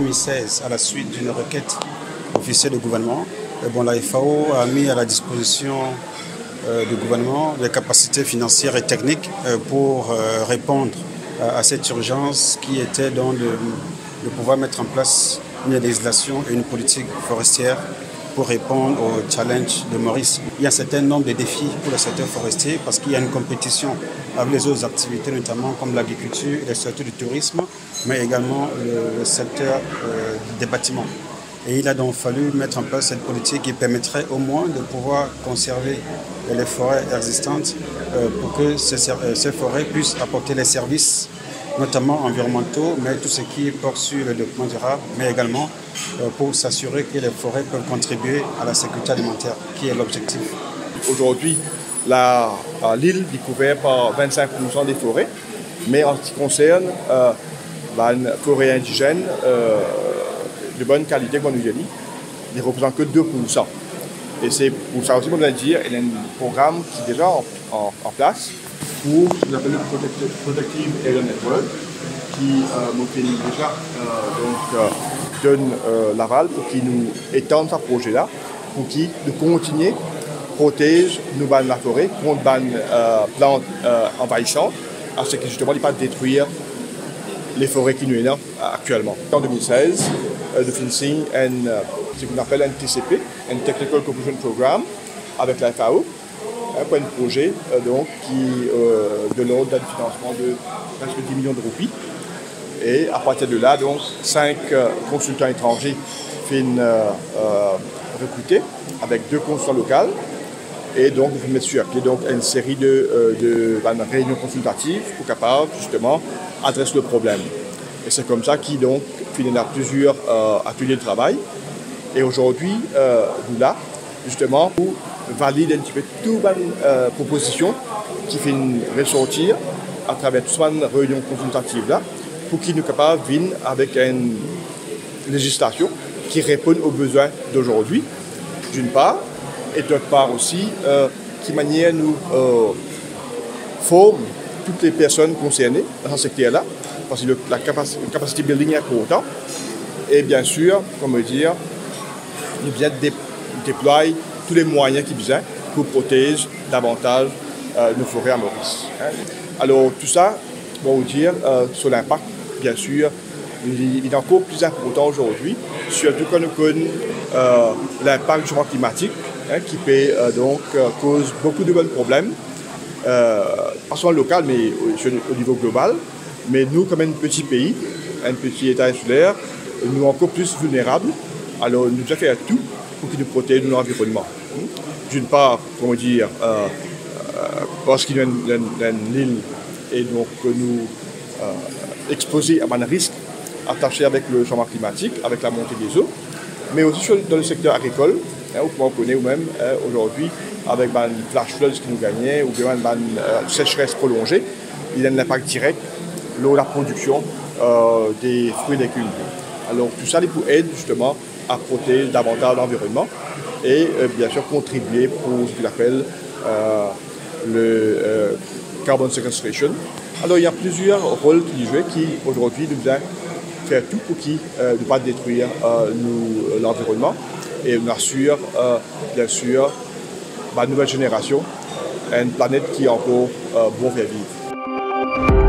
2016, à la suite d'une requête officielle du gouvernement, la FAO a mis à la disposition du gouvernement des capacités financières et techniques pour répondre à cette urgence qui était donc de pouvoir mettre en place une législation et une politique forestière pour répondre aux challenges de Maurice. Il y a un certain nombre de défis pour le secteur forestier parce qu'il y a une compétition avec les autres activités, notamment comme l'agriculture, le secteur du tourisme, mais également le secteur des bâtiments. Et il a donc fallu mettre en place cette politique qui permettrait au moins de pouvoir conserver les forêts existantes pour que ces forêts puissent apporter les services, notamment environnementaux, mais tout ce qui porte sur le développement durable, mais également pour s'assurer que les forêts peuvent contribuer à la sécurité alimentaire, qui est l'objectif. Aujourd'hui, l'île est couverte par 25% des forêts, mais en ce qui concerne une forêt indigène de bonne qualité, comme on dit, il ne représente que 2%. Et c'est pour ça aussi qu'on doit dire qu'il y a un programme qui est déjà en place pour ce qu'on appelle le Protective Area Network, qui nous déjà donne l'aval pour qu'il nous étende ce projet-là, pour qu'il nous continue protège nous la forêt contre les plantes envahissantes, à ce que justement il ne pas détruire les forêts qui nous sont actuellement. En 2016, nous finissons ce qu'on appelle un TCP, un Technical Cooperation Program, avec la FAO, pour un projet qui de l'ordre d'un financement de presque 10 millions de roupies. Et à partir de là, 5 consultants étrangers sont recrutés avec 2 consultants locaux. Et donc, vous mettez sur pied une série de réunions consultatives pour capable justement adresser le problème. Et c'est comme ça qu'il finit à plusieurs ateliers de travail. Et aujourd'hui, nous là, justement, pour valider un petit peu toutes les propositions qui finissent ressortir à travers toutes ces réunions consultatives là, pour qu'ils nous capables de venir avec une législation qui réponde aux besoins d'aujourd'hui, d'une part, et d'autre part aussi, qui manière nous forme toutes les personnes concernées dans ce secteur-là, parce que la capacité building est important. Et bien sûr, comment dire, nous devons déployer tous les moyens qui besoin pour protéger davantage nos forêts à Maurice. Alors tout ça, on va vous dire sur l'impact, bien sûr, il est encore plus important aujourd'hui, surtout quand nous connaissons l'impact du changement climatique, qui peut cause beaucoup de bons problèmes, pas seulement local, mais au niveau global. Mais nous, comme un petit pays, un petit État insulaire, nous sommes encore plus vulnérables. Alors, nous devons faire tout pour qu'ils nous protègent de l'environnement. D'une part, comment dire, parce qu'il y a une île et donc nous exposés à un risque attaché avec le changement climatique, avec la montée des eaux, mais aussi dans le secteur agricole, où on connaît nous-mêmes aujourd'hui, avec les flash floods qui nous gagnaient, ou bien une sécheresse prolongée, il y a un impact direct sur la production des fruits et légumes. Alors tout ça pour aider justement à protéger davantage l'environnement et bien sûr contribuer pour ce qu'on appelle le carbon sequestration. Alors il y a plusieurs rôles qui jouent qui aujourd'hui nous aident faire tout pour qu'il ne pas détruire l'environnement et on assure bien sûr la nouvelle génération une planète qui est encore bon faire vivre.